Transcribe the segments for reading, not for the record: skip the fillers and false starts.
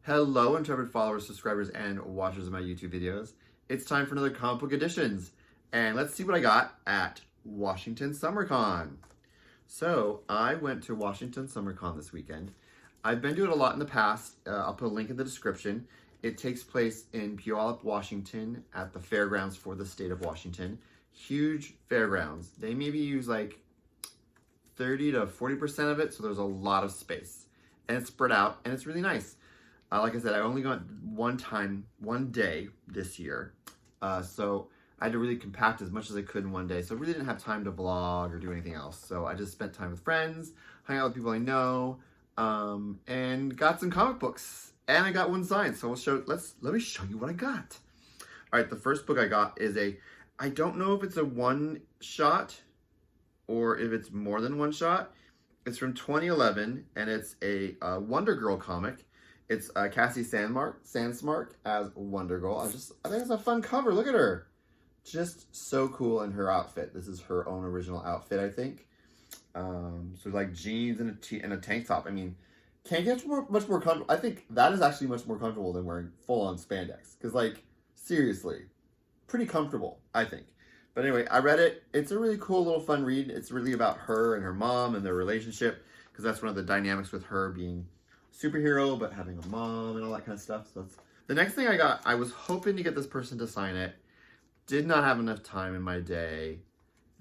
Hello, intrepid followers, subscribers, and watchers of my YouTube videos. It's time for another comic book editions, and let's see what I got at Washington SummerCon. So, I went to Washington SummerCon this weekend. I've been to it a lot in the past. I'll put a link in the description. It takes place in Puyallup, Washington, at the fairgrounds for the state of Washington. Huge fairgrounds. They maybe use like 30 to 40% of it, so there's a lot of space. And it's spread out, and it's really nice. Like I said, I only went one day this year. So I had to really compact as much as I could in one day. So I really didn't have time to vlog or do anything else. So I just spent time with friends, hung out with people I know, and got some comic books. And I got one signed. So let me show you what I got. All right, the first book I got is I don't know if it's a one shot or if it's more than one shot. It's from 2011, and it's a Wonder Girl comic. It's Cassie Sandsmark as Wonder Girl. I think it's a fun cover. Look at her. Just so cool in her outfit. This is her own original outfit, I think. So like jeans and a tank top. I mean, can't get much more comfortable. I think that is actually much more comfortable than wearing full-on spandex. Because, like, seriously, pretty comfortable, I think. But anyway, I read it. It's a really cool little fun read. It's really about her and her mom and their relationship. Because that's one of the dynamics with her being superhero, but having a mom and all that kind of stuff. So that's the next thing I got. I was hoping to get this person to sign it. Did not have enough time in my day.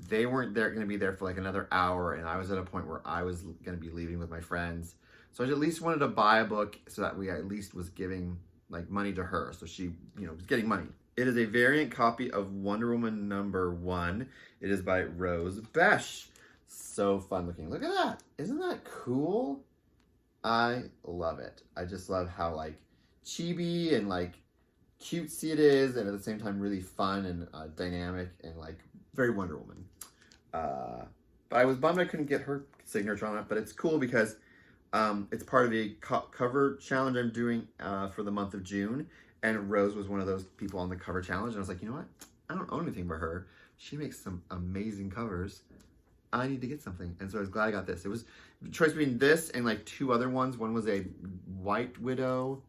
They weren't going to be there for like another hour, and I was at a point where I was going to be leaving with my friends. So I at least wanted to buy a book so that we at least was giving like money to her. So she, was getting money. It is a variant copy of Wonder Woman #1. It is by Rose Besh. So fun looking. Look at that. Isn't that cool? I love it. I just love how like chibi and like cutesy it is, and at the same time really fun and dynamic and like very Wonder Woman. But I was bummed I couldn't get her signature on it, but it's cool because it's part of a cover challenge I'm doing for the month of June, and Rose was one of those people on the cover challenge, and I was like, you know what? I don't own anything but her. She makes some amazing covers. I need to get something. And so I was glad I got this. It was a choice between this and like two other ones. One was a White Widow,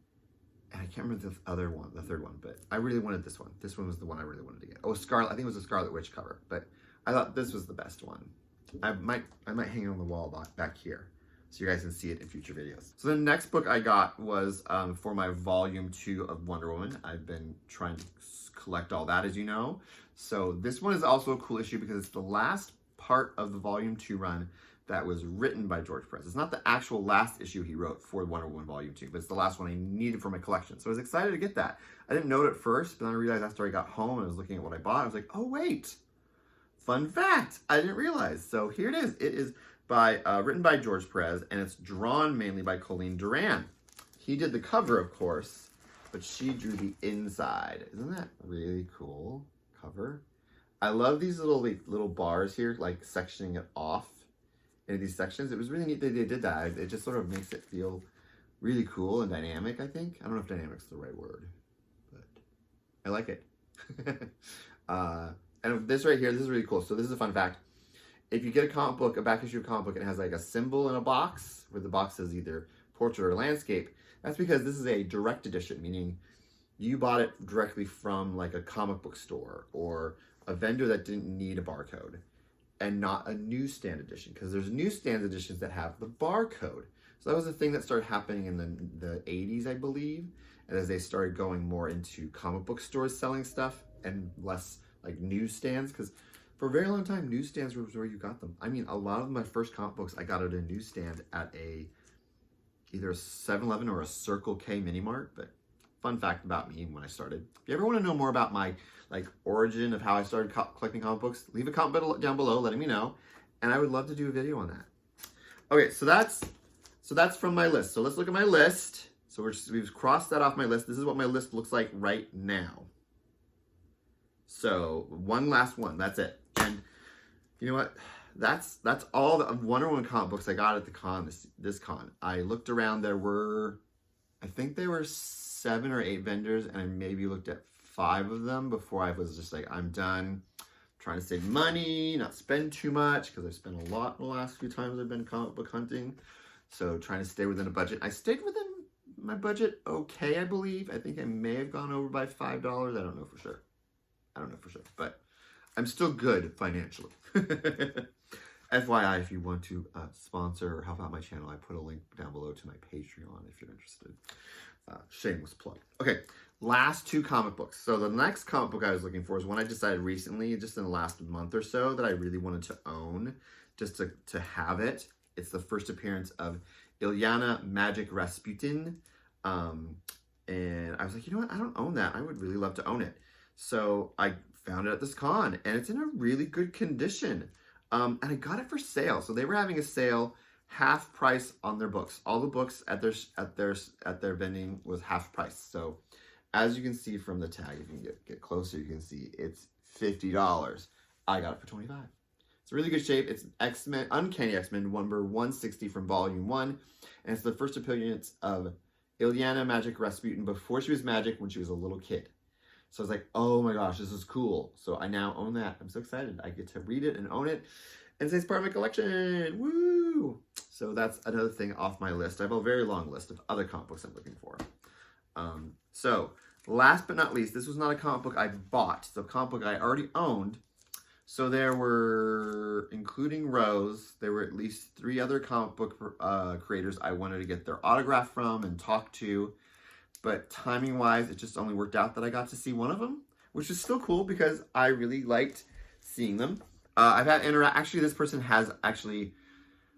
and I can't remember the third one, but I really wanted this one. This one was the one I really wanted to get. Oh, Scarlet, I think it was a Scarlet Witch cover, but I thought this was the best one. I might hang it on the wall back here so you guys can see it in future videos. So the next book I got was for my volume 2 of Wonder Woman. I've been trying to collect all that, as you know. So this one is also a cool issue because it's the last part of the volume 2 run that was written by George Perez. It's not the actual last issue he wrote for Wonder Woman volume 2, but it's the last one I needed for my collection. So I was excited to get that. I didn't know it at first, but then I realized after I got home and I was looking at what I bought, I was like, oh wait, fun fact, I didn't realize. So here it is. It is written by George Perez, and it's drawn mainly by Colleen Duran. He did the cover, of course, but she drew the inside. Isn't that really cool cover? I love these little bars here, like sectioning it off into these sections. It was really neat that they did that. It just sort of makes it feel really cool and dynamic, I think. I don't know if dynamic's the right word, but I like it. And this right here, this is really cool. So this is a fun fact. If you get a comic book, a back issue of a comic book, and it has like a symbol in a box, where the box says either portrait or landscape, that's because this is a direct edition, meaning you bought it directly from like a comic book store or a vendor that didn't need a barcode, and not a newsstand edition, because there's newsstand editions that have the barcode. So that was a thing that started happening in the 80s, I believe, and as they started going more into comic book stores selling stuff and less like newsstands, because for a very long time, newsstands was where you got them. I mean, a lot of my first comic books I got at a newsstand at either a 7-Eleven or a Circle K mini mart, but fun fact about me when I started. If you ever want to know more about my origin of how I started collecting comic books, leave a comment down below letting me know, and I would love to do a video on that. Okay, so that's from my list. So let's look at my list. So we've crossed that off my list. This is what my list looks like right now. So one last one. That's it. And you know what? That's all the Wonder Woman comic books I got at the con. This con. I looked around. I think there were 7 or 8 vendors, and I maybe looked at 5 of them before I was just like, I'm done. I'm trying to save money, not spend too much, because I've spent a lot the last few times I've been comic book hunting. So trying to stay within a budget. I stayed within my budget okay, I believe. I think I may have gone over by $5. I don't know for sure. But I'm still good financially. FYI, if you want to sponsor or help out my channel, I put a link down below to my Patreon if you're interested. Shameless plug. Okay, last 2 comic books. So the next comic book I was looking for is one I decided recently, just in the last month or so, that I really wanted to own, just to have it. It's the first appearance of Ilyana Magic Rasputin. And I was like, you know what? I don't own that. I would really love to own it. So I found it at this con, and it's in a really good condition. And I got it for sale. So they were having a sale, half price on their books. All the books at their vending was half price. So as you can see from the tag, if you can get closer, you can see it's $50. I got it for $25. It's a really good shape. It's X-Men, Uncanny X-Men number 160 from Volume 1. And it's the first appearance of Ilyana Magic Rasputin before she was magic, when she was a little kid. So I was like, oh my gosh, this is cool. So I now own that. I'm so excited. I get to read it and own it. And it's part of my collection. Woo! So that's another thing off my list. I have a very long list of other comic books I'm looking for. So last but not least, this was not a comic book I bought. It's a comic book I already owned. So there were, including Rose, there were at least 3 other comic book creators I wanted to get their autograph from and talk to. But timing-wise, it just only worked out that I got to see one of them, which is still cool because I really liked seeing them. I've had actually, this person has actually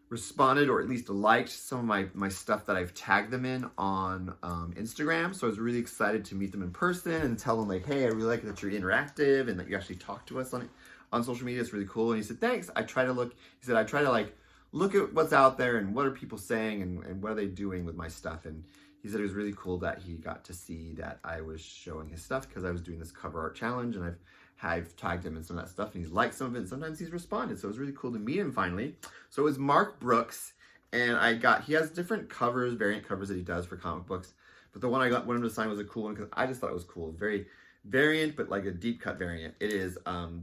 responded or at least liked some of my stuff that I've tagged them in on Instagram. So I was really excited to meet them in person and tell them, like, hey, I really like that you're interactive and that you actually talk to us on social media. It's really cool. And he said, thanks. I try to like look at what's out there and what are people saying and what are they doing with my stuff. And he said it was really cool that he got to see that I was showing his stuff because I was doing this cover art challenge, and I've tagged him in some of that stuff, and he's liked some of it, and sometimes he's responded. So it was really cool to meet him finally. So it was Mark Brooks, and he has different covers, variant covers that he does for comic books. But the one I wanted him to sign was a cool one because I just thought it was cool. Very variant, but like a deep cut variant. It is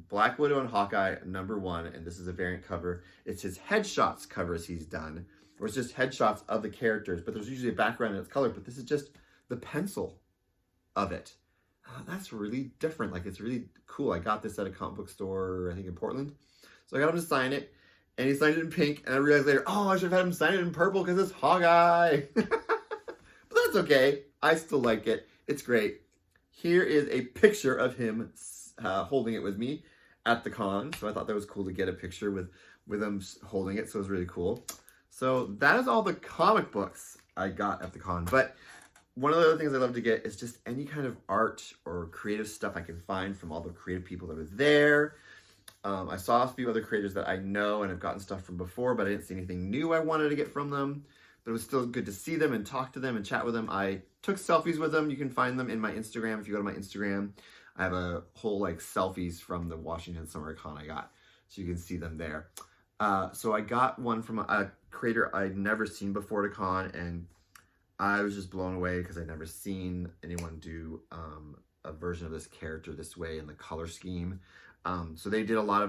Black Widow and Hawkeye #1, and this is a variant cover. It's his headshots covers he's done, or it's just headshots of the characters, but there's usually a background and it's colored, but this is just the pencil of it. That's really different. Like, it's really cool. I got this at a comic book store, I think in Portland. So I got him to sign it, and he signed it in pink, and I realized later, oh, I should have had him sign it in purple because it's Hawkeye. But that's okay. I still like it. It's great. Here is a picture of him holding it with me at the con. So I thought that was cool to get a picture with him holding it. So it was really cool. So that is all the comic books I got at the con. But one of the other things I love to get is just any kind of art or creative stuff I can find from all the creative people that were there. I saw a few other creators that I know and have gotten stuff from before, but I didn't see anything new I wanted to get from them. But it was still good to see them and talk to them and chat with them. I took selfies with them. You can find them in my Instagram. If you go to my Instagram, I have a whole like selfies from the Washington Summer Con I got. So you can see them there. So I got one from a creator I'd never seen before at a con, and I was just blown away because I'd never seen anyone do a version of this character this way in the color scheme. So they did a lot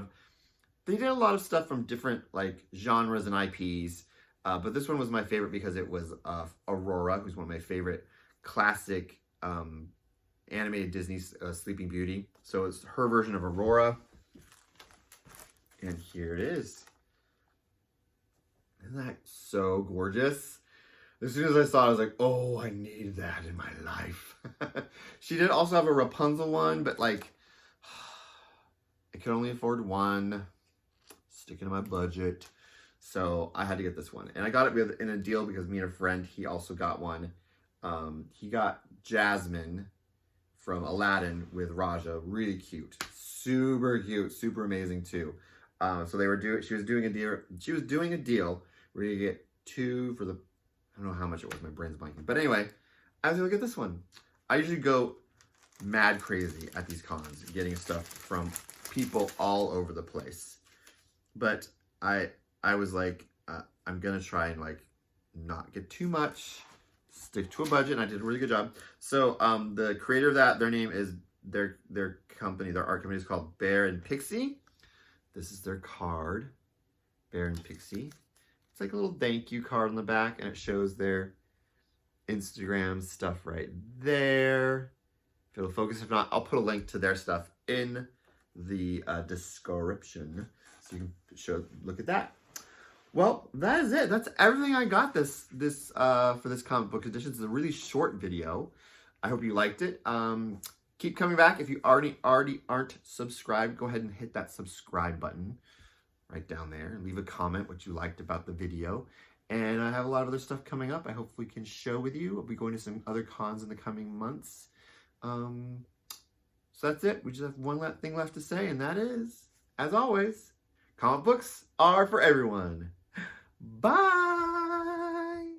of stuff from different like genres and IPs. But this one was my favorite because it was Aurora, who's one of my favorite classic animated Disney Sleeping Beauty. So it's her version of Aurora. And here it is. Isn't that so gorgeous? As soon as I saw it, I was like, oh, I need that in my life. She did also have a Rapunzel one, but like, I could only afford one. Sticking to my budget. So I had to get this one. And I got it in a deal because me and a friend, he also got one. He got Jasmine from Aladdin with Raja. Really cute. Super cute. Super amazing too. So she was doing a deal where you get 2 for the, I don't know how much it was, my brain's blanking. But anyway, I was gonna get this one. I usually go mad crazy at these cons, getting stuff from people all over the place. But I was like, I'm gonna try and like not get too much, stick to a budget, and I did a really good job. So the creator of that, their name is, their art company is called Bear and Pixie. This is their card, Bear and Pixie. It's like a little thank you card on the back, and it shows their Instagram stuff right there. If it'll focus, if not, I'll put a link to their stuff in the description so you can look at that. Well, that is it. That's everything I got for this comic book edition. It's a really short video. I hope you liked it. Keep coming back. If you already aren't subscribed, go ahead and hit that subscribe button right down there and leave a comment what you liked about the video. And I have a lot of other stuff coming up I hopefully can show with you. I'll be going to some other cons in the coming months. So that's it. We just have one thing left to say, and that is, as always, comic books are for everyone. Bye!